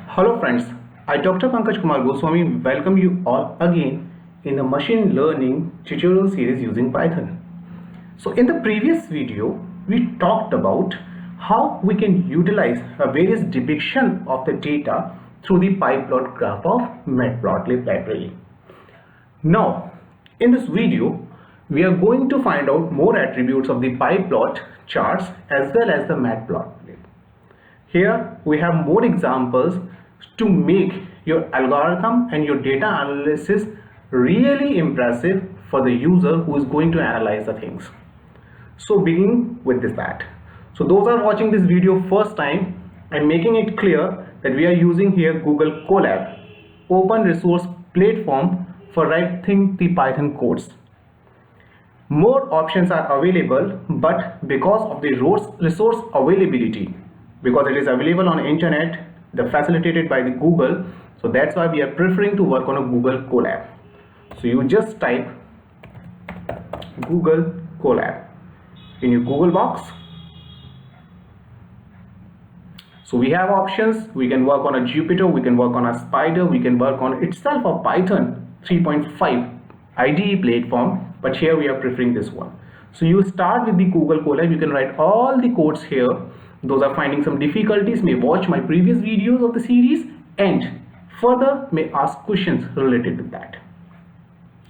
Hello friends, I Dr. Pankaj Kumar Goswami welcome you all again in the machine learning tutorial series using Python. So in the previous video, we talked about how we can utilize a various depiction of the data through the PyPlot graph of Matplotlib library. Now, in this video, we are going to find out more attributes of the PyPlot charts as well as the Matplotlib. Here we have more examples to make your algorithm and your data analysis really impressive for the user who is going to analyze the things. So begin with that. So those are watching this video first time, I'm making it clear that we are using here Google Collab, open resource platform for writing the Python codes. More options are available, but because of the resource availability, because it is available on internet, facilitated by the Google, so that's why we are preferring to work on a Google Collab. So you just type Google Collab in your Google box. So we have options. We can work on a Jupyter, we can work on a Spider, we can work on itself a Python 3.5 IDE platform, but here we are preferring this one. So you start with the Google Collab. You can write all the codes here. Those are finding some difficulties may watch my previous videos of the series and further may ask questions related with that.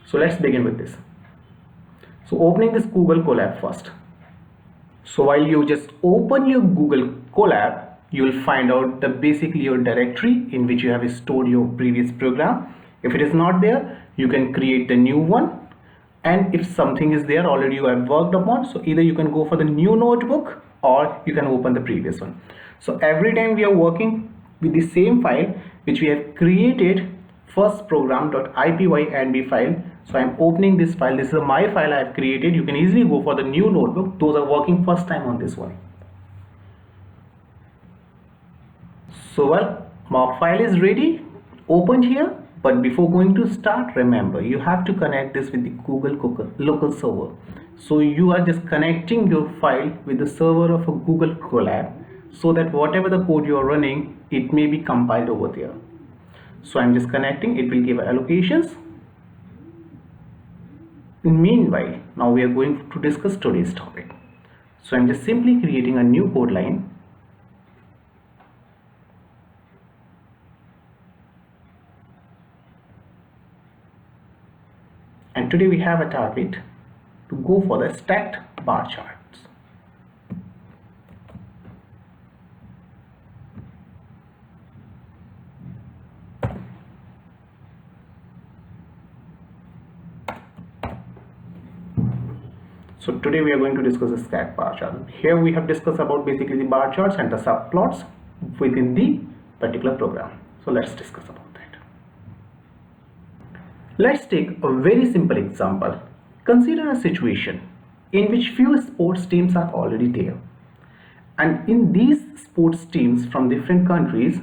So let's begin with this. So opening this Google Colab first. So while you just open your Google Colab, you will find out the basically your directory in which you have stored your previous program. If it is not there, you can create the new one. And if something is there already you have worked upon, so either you can go for the new notebook or you can open the previous one. So every time we are working with the same file which we have created, first program.ipynb file. So I'm opening this file. This is my file I have created. You can easily go for the new notebook. Those are working first time on this one. So well, my file is ready, opened here. But before going to start, remember you have to connect this with the Google local server. So you are just connecting your file with the server of a Google Colab so that whatever the code you are running, it may be compiled over there. So I'm just connecting, it will give allocations. Meanwhile, now we are going to discuss today's topic. So I'm just simply creating a new code line. And today we have a target to go for the stacked bar charts. So today we are going to discuss the stacked bar chart. Here we have discussed about basically the bar charts and the subplots within the particular program. So let's discuss about that. Let's take a very simple example. Consider a situation in which few sports teams are already there. And in these sports teams from different countries,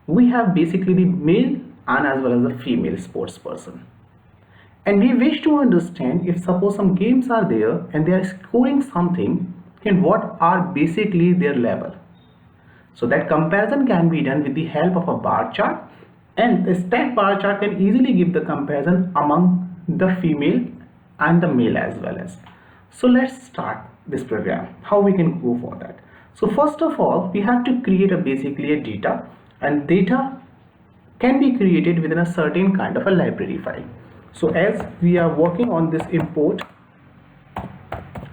we have basically the male and as well as the female sports person. And we wish to understand if suppose some games are there and they are scoring something, and what are basically their level. So that comparison can be done with the help of a bar chart. And the stacked bar chart can easily give the comparison among the female and the male as well as. So let's start this program, how we can go for that. So first of all, we have to create basically a data, and data can be created within a certain kind of a library file. So as we are working on this import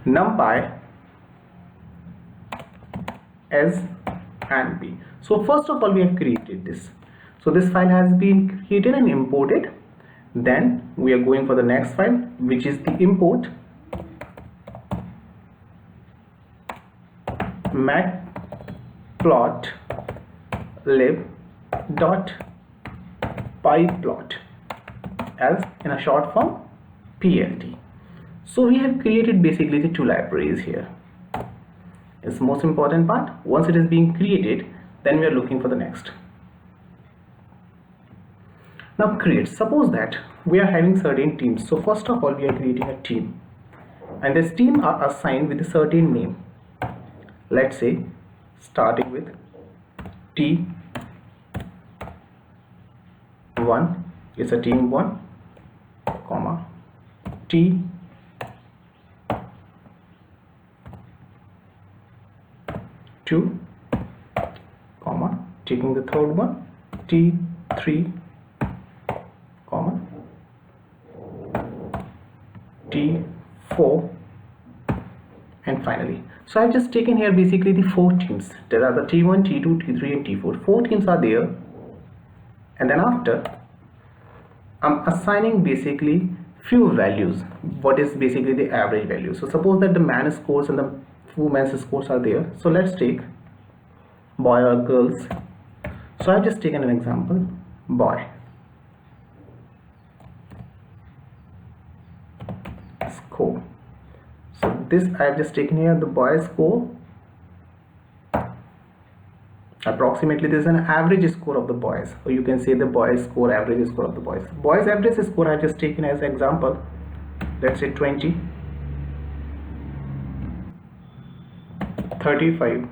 numpy as and b. So first of all, we have created this. So this file has been created and imported. Then we are going for the next file, which is the import matplotlib.pyplot as in a short form plt. So we have created basically the two libraries here. It's the most important part. Once it is being created, then we are looking for the next. Now create, suppose that we are having certain teams. So first of all, we are creating a team, and this team are assigned with a certain name. Let's say starting with T T1 is a team 1, comma T2, comma, taking the third one, T3, comma T4, and finally. So I've just taken here basically the 4 teams. There are the T1, T2, T3 and T4. 4 teams are there, and then after I'm assigning basically few values. What is basically the average value? So suppose that the man's scores and the women's scores are there. So let's take boy or girls. So I've just taken an example, boy. Score. So this I've just taken here the boy score. Approximately this is an average score of the boys, or you can say the boys score, average score of the boys. Boys average score I've just taken as example, let's say 20, 35,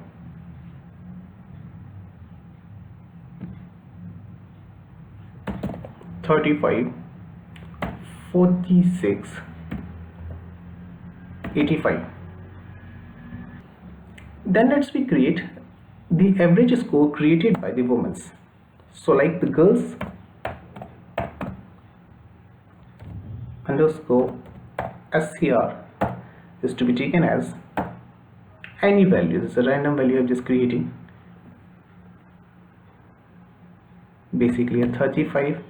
35, 46, 85. Then let's create the average score created by the women's. So like the girls underscore SCR is to be taken as any value. This is a random value I'm just creating, basically a 35,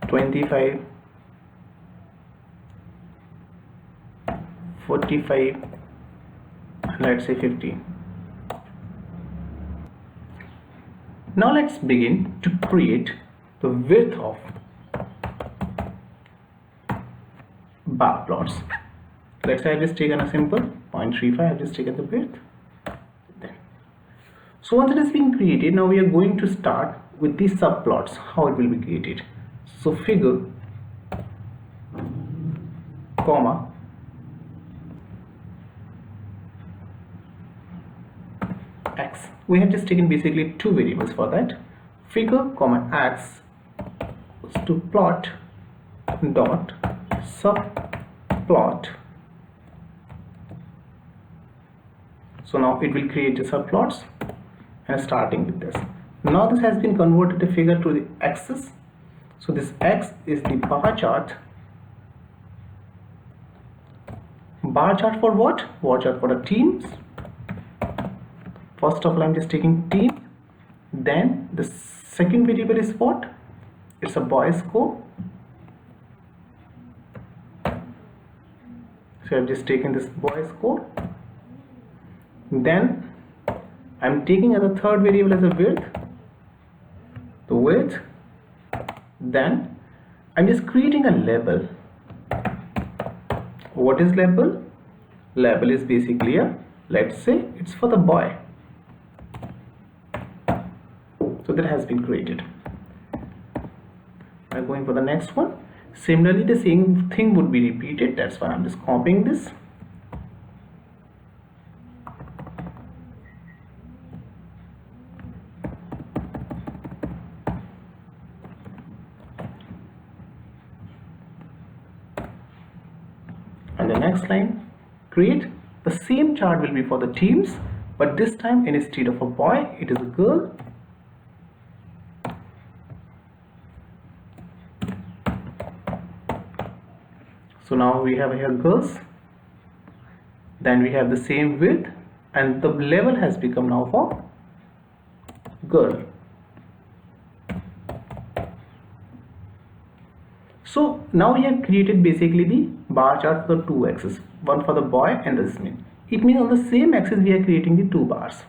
25, 45, and let's say 50. Now let's begin to create the width of bar plots. Let's say I've just taken a simple 0.35, I've just taken the width. So once it is being created, now we are going to start with the subplots, how it will be created. So figure, comma, x. We have just taken basically 2 variables for that. Figure, comma, x is to plot dot subplot. So now it will create the subplots, and starting with this. Now this has been converted the figure to the axis. So this x is the bar chart. Bar chart for what? Bar chart for the teams. First of all, I'm just taking team. Then the second variable is what? It's a boy score. So I've just taken this boy score. Then I'm taking as a third variable as a width, the width. Then I'm just creating a label. What is label? Label is basically a, let's say it's for the boy. So that has been created. I'm going for the next one. Similarly, the same thing would be repeated. That's why I'm just copying this. And the next line, create the same chart will be for the teams, but this time instead of a boy, it is a girl. So now we have here girls, then we have the same width, and the level has become now for girl. So now we have created basically the bar chart for 2 axes, one for the boy and this mean. It means on the same axis we are creating the 2 bars.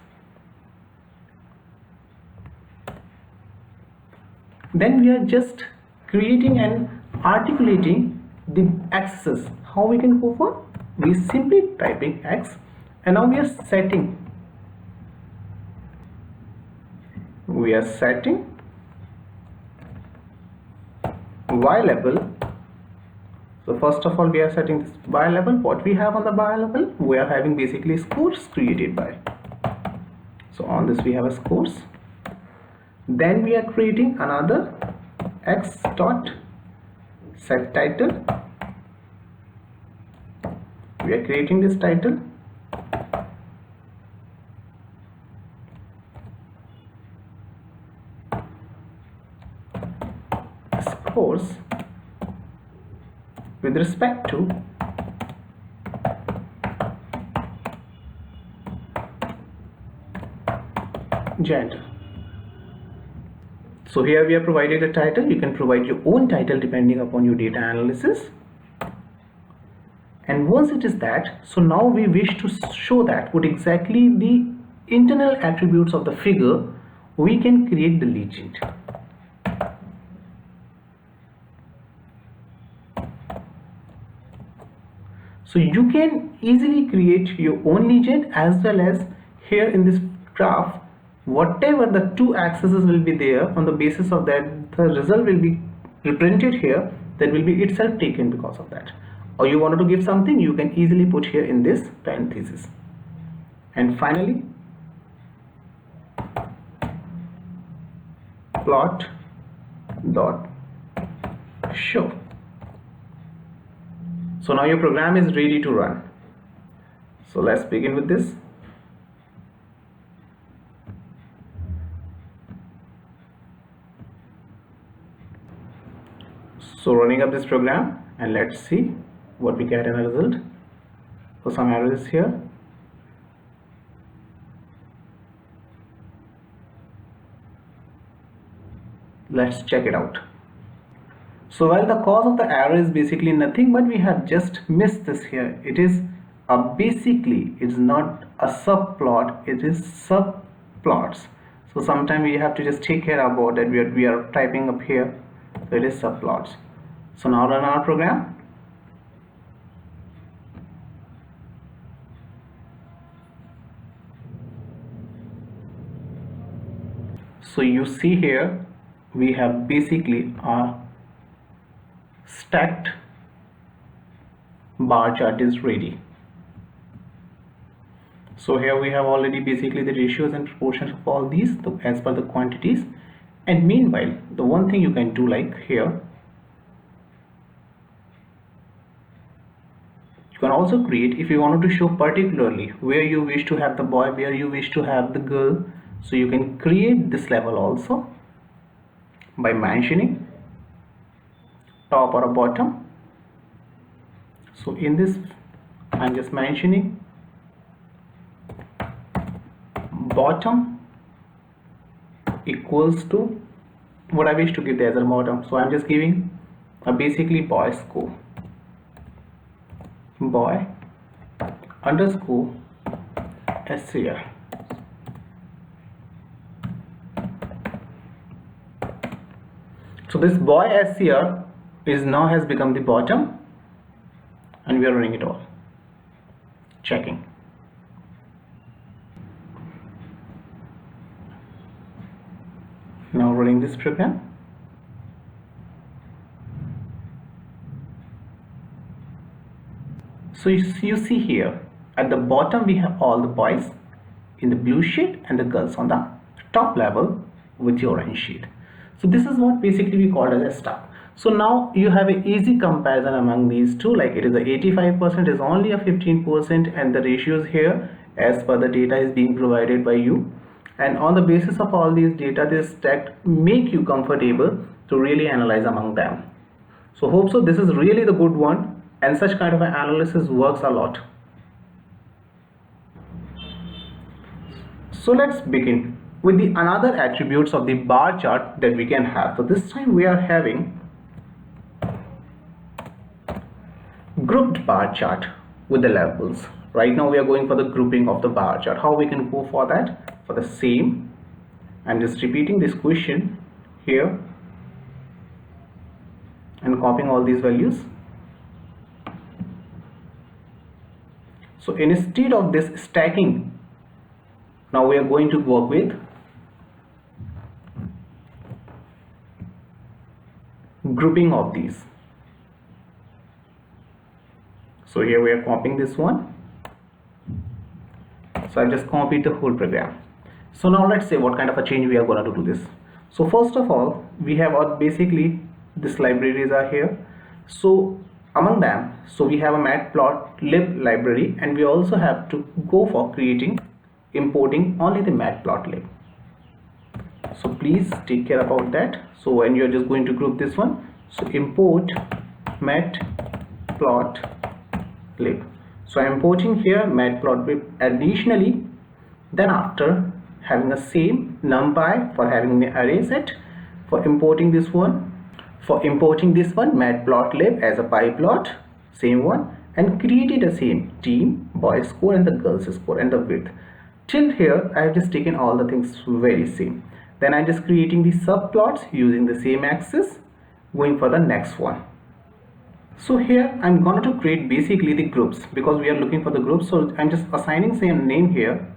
Then we are just creating and articulating the axes. How we can go for? We simply typing x, and now we are setting. We are setting y level. So first of all, we are setting this y level. What we have on the y level? We are having basically scores created by. So on this we have a scores. Then we are creating another x dot set title. We are creating this title. Scores with respect to gender. So here we have provided a title. You can provide your own title depending upon your data analysis. And once it is that, so now we wish to show that what exactly the internal attributes of the figure, we can create the legend. So you can easily create your own legend, as well as here in this graph, whatever the two axes will be there, on the basis of that the result will be reprinted here, that will be itself taken because of that. Or you wanted to give something, you can easily put here in this parenthesis. And finally, plot dot show. So now your program is ready to run. So let's begin with this. So running up this program, and let's see what we get in a result. So some errors here. Let's check it out. So while the cause of the error is basically nothing, but we have just missed this here. It is basically, it's not a subplot, it is subplots. So sometimes we have to just take care about that. We are typing up here, so it is subplots. So now run our program. So you see here, we have basically our stacked bar chart is ready. So here we have already basically the ratios and proportions of all these as per the quantities. And meanwhile, the one thing you can do, like here, you can also create, if you wanted to show particularly where you wish to have the boy, where you wish to have the girl, so you can create this level also by mentioning top or a bottom. So in this, I'm just mentioning bottom equals to what I wish to give there as a bottom. So I'm just giving a basically boy score, boy underscore SCR. So this boy SCR is now has become the bottom, and we are running it all, checking. Now running this program. So you see here at the bottom we have all the boys in the blue shade and the girls on the top level with the orange shade. So this is what basically we call as a star. So now you have an easy comparison among these two, like it is a 85% is only a 15%, and the ratios here as per the data is being provided by you, and on the basis of all these data, this stack make you comfortable to really analyze among them. So hope so this is really the good one, and such kind of an analysis works a lot. So let's begin with the another attributes of the bar chart that we can have. So this time we are having grouped bar chart with the levels. Right now we are going for the grouping of the bar chart. How we can go for that? For the same, I'm just repeating this question here and copying all these values. So instead of this stacking, now we are going to work with grouping of these. So here we are copying this one. So I just copied the whole program. So now let's say what kind of a change we are going to do this. So first of all, we have basically this libraries are here. So among them, so we have a matplotlib library, and we also have to go for importing only the matplotlib. So please take care about that. So when you're just going to group this one, so import matplotlib. So I'm importing here matplotlib additionally. Then after having the same numpy for having the array set, for importing this one matplotlib as a pyplot, same one, and created a same team, boys score and the girls score and the width. Till here I have just taken all the things very same. Then I'm just creating the subplots using the same axis, going for the next one. So here I'm going to create basically the groups, because we are looking for the groups. So I'm just assigning same name here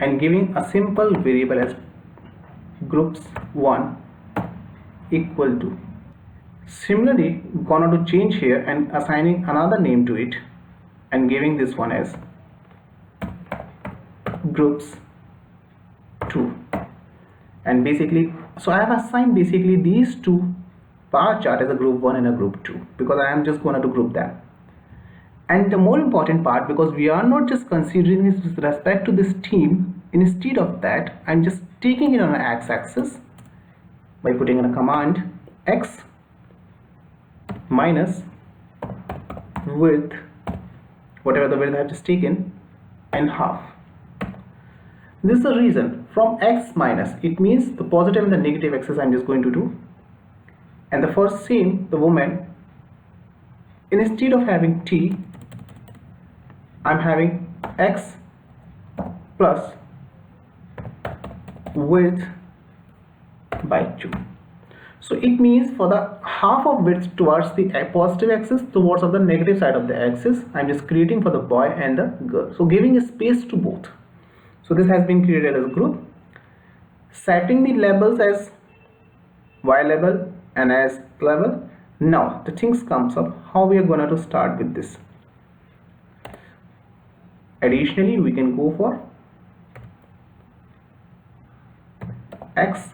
and giving a simple variable as groups1 equal to. Similarly, going to change here and assigning another name to it and giving this one as groups2. And basically, so I have assigned basically these two bar chart as a group 1 and a group 2, because I am just going to group them. And the more important part, because we are not just considering this with respect to this team, instead of that I'm just taking it on an x-axis by putting in a command x minus width, whatever the width I have just taken, and half. This is the reason from x minus, it means the positive and the negative axis I'm just going to do. And the first same, the woman, instead of having t, I'm having x plus width by 2. So it means for the half of width towards the positive axis, towards of the negative side of the axis, I'm just creating for the boy and the girl, so giving a space to both. So this has been created as a group, setting the labels as y label and as level. Now the things comes up how we are going to start with this. Additionally, we can go for x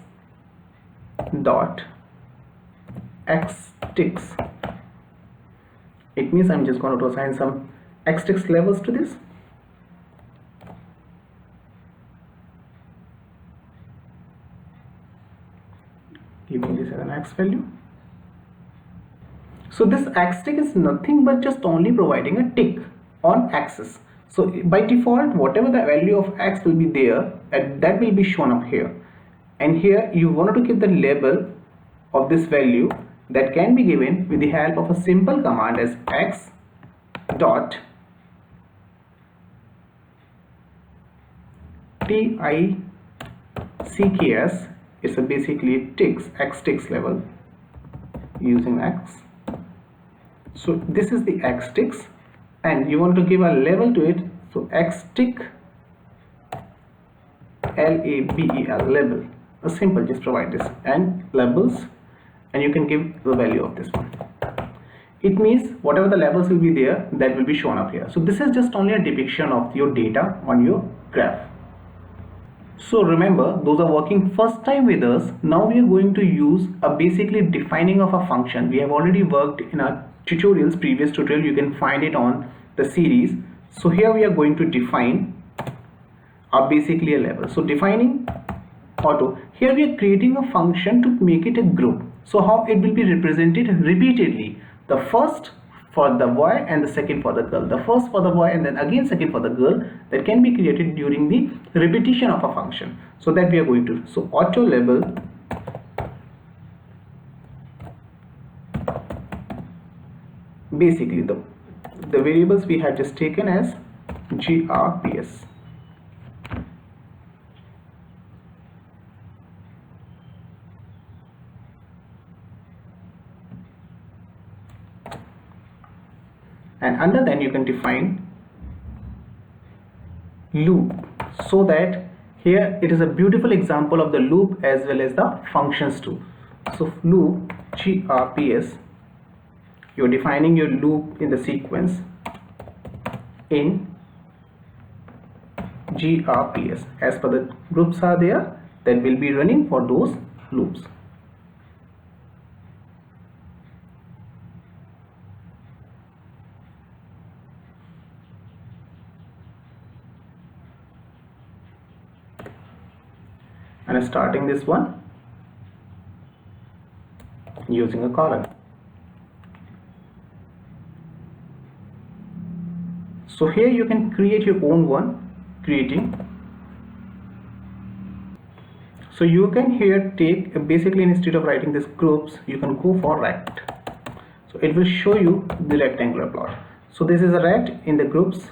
dot xticks. It means I'm just going to assign some xticks levels to this. Giving this as an x value. So this xtick is nothing but just only providing a tick on axis. So by default, whatever the value of x will be there, that will be shown up here. And here you wanted to give the label of this value that can be given with the help of a simple command as x dot ticks. It's a basically ticks, xticks level using x. So this is the xticks, and you want to give a label to it. So xtick label, label, a simple, just provide this and labels, and you can give the value of this one. It means whatever the labels will be there, that will be shown up here. So this is just only a depiction of your data on your graph. So remember, those are working first time with us. Now we are going to use a basically defining of a function. We have already worked in our tutorials, previous tutorial, you can find it on the series. So here we are going to define basically a level. So defining auto, here we are creating a function to make it a group. So how it will be represented repeatedly, the first for the boy and the second for the girl, the first for the boy and then again second for the girl, that can be created during the repetition of a function. So that we are going to, so auto label basically the variables we have just taken as grps. And under then you can define loop, so that here it is a beautiful example of the loop as well as the functions too. So loop grps, you're defining your loop in the sequence in grps as per the groups are there, that will be running for those loops. And starting this one using a column. So here you can create your own one, so you can here take basically, instead of writing this groups, you can go for rect. So it will show you the rectangular plot. So this is a rect in the groups.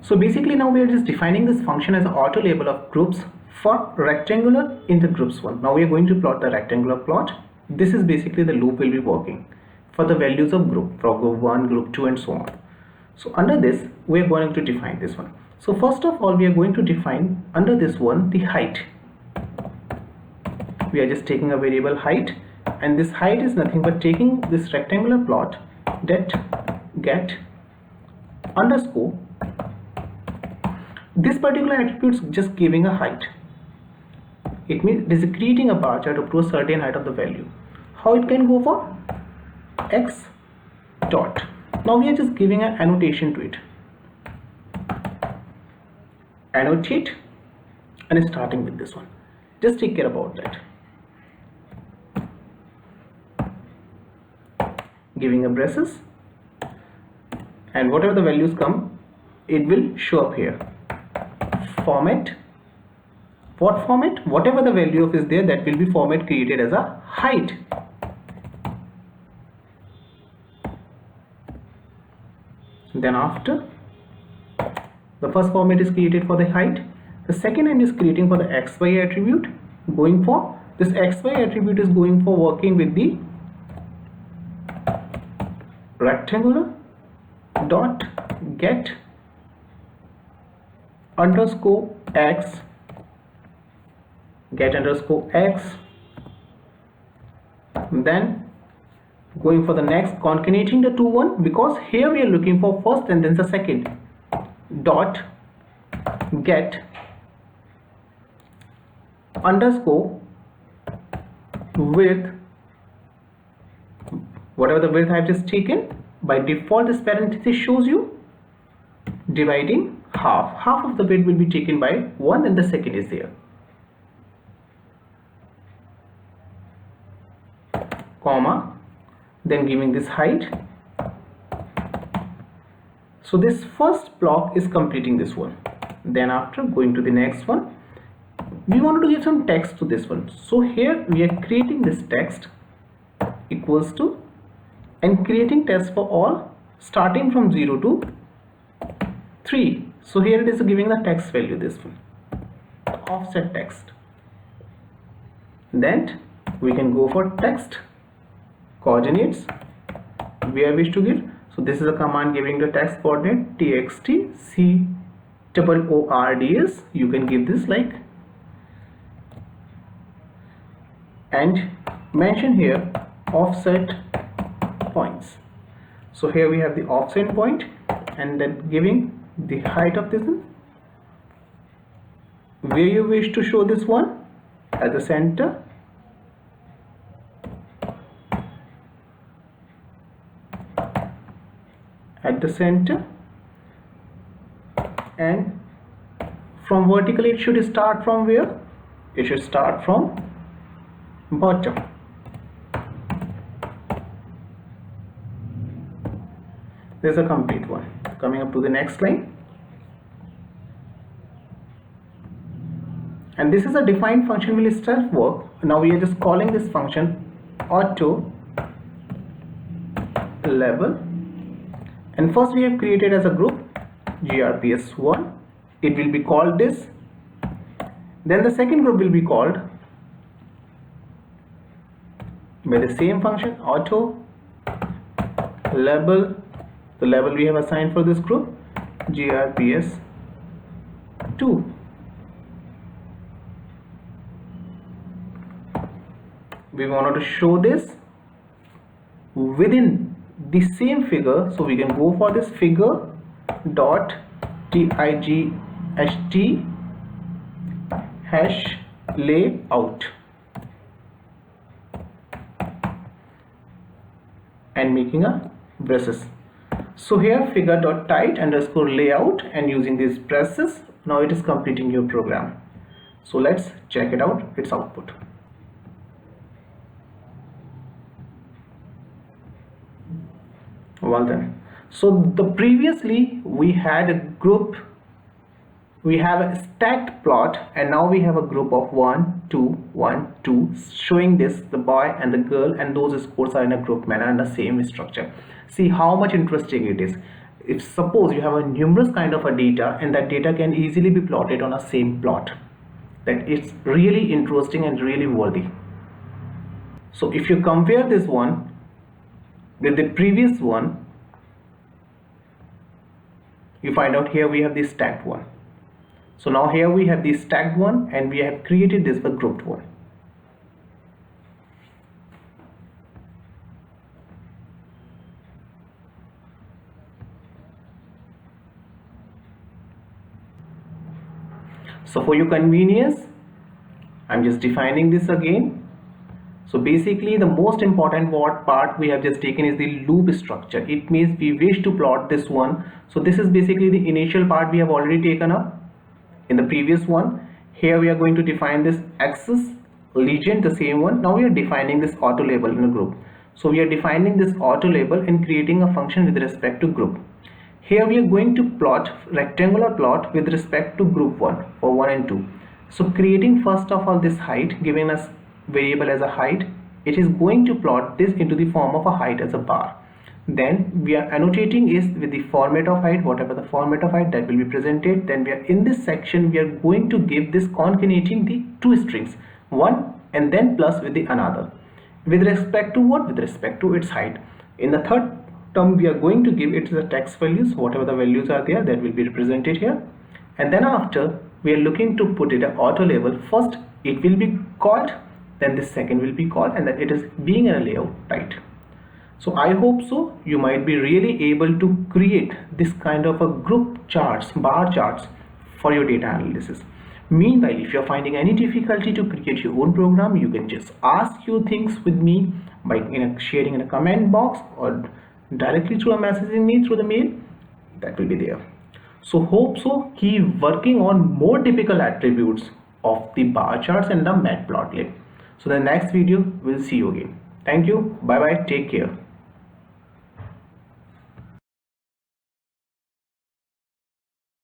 So basically now we are just defining this function as an auto label of groups for rectangular in the groups one. Now we are going to plot the rectangular plot. This is basically the loop will be working for the values of group, for group 1, group 2 and so on. So under this we are going to define this one. So first of all we are going to define under this one the height. We are just taking a variable height, and this height is nothing but taking this rectangular plot that get underscore this particular attribute is just giving a height. It means it is creating a bar chart up to a certain height of the value. How it can go for x dot. Now we are just giving an annotation to it. Annotate and starting with this one. Just take care about that. Giving a braces, and whatever the values come, it will show up here. Format. What format? Whatever the value of is there, that will be format created as a height. Then after, the first format is created for the height. The second I'm just creating for the xy attribute. Going for this xy attribute is going for working with the rectangular dot get underscore x, get underscore x, then going for the next, concatenating the two one, because here we are looking for first and then the second, dot get underscore width, whatever the width I have just taken. By default this parenthesis shows you dividing half of the width will be taken by 1 and the second is there, comma, then giving this height. So this first block is completing this one. Then after going to the next one, we wanted to give some text to this one. So here we are creating this text equals to, and creating text for all starting from 0 to 3. So here it is giving the text value, this one, offset text. Then we can go for text coordinates where we wish to give. So this is a command giving the text coordinate txt coords. You can give this like, and mention here offset points. So here we have the offset point, and then giving the height of this one, where you wish to show this one at the center, and from vertically it should start from where? It should start from bottom. There's a complete one. Coming up to the next line, and this is a defined function will itself work. Now we are just calling this function auto level, and first we have created as a group grps1. It will be called this, then the second group will be called by the same function auto level. The level we have assigned for this group grps2. We wanted to show this within the same figure, so we can go for this figure dot tigst hash layout and making a braces. So here figure.type underscore layout and using these braces, now it is completing your program. So let's check it out, its output. Well then, so the previously we had a group, we have a stacked plot, and now we have a group of 1 2 1 2 showing this the boy and the girl, and those scores are in a group manner and the same structure. See how much interesting it is. If suppose you have a numerous kind of a data, and that data can easily be plotted on a same plot, that it's really interesting and really worthy. So if you compare this one with the previous one, you find out here we have the stacked one. So now here we have the stacked one, and we have created this a grouped one. So for your convenience, I'm just defining this again. So basically the most important part we have just taken is the loop structure. It means we wish to plot this one. So this is basically the initial part we have already taken up in the previous one. Here we are going to define this axis legend, the same one. Now we are defining this auto label in a group. So we are defining this auto label and creating a function with respect to group. Here we are going to plot rectangular plot with respect to group 1 for 1 and 2. So creating first of all this height, giving us variable as a height, it is going to plot this into the form of a height as a bar. Then we are annotating is with the format of height, whatever the format of height that will be presented. Then we are in this section, we are going to give this concatenating the two strings, one and then plus with the another. With respect to what? With respect to its height. In the third term, we are going to give it the text values, whatever the values are there, that will be represented here. And then after, we are looking to put it at auto label. First, it will be called, then this second will be called, and then it is being in a layout type. So I hope so you might be really able to create this kind of a group charts, bar charts for your data analysis. Meanwhile, if you're finding any difficulty to create your own program, you can just ask your things with me by sharing in a comment box or directly through a messaging me through the mail, that will be there. So hope so keep working on more typical attributes of the bar charts and the matplotlib. So the next video we'll see you again. Thank you, bye bye, take care.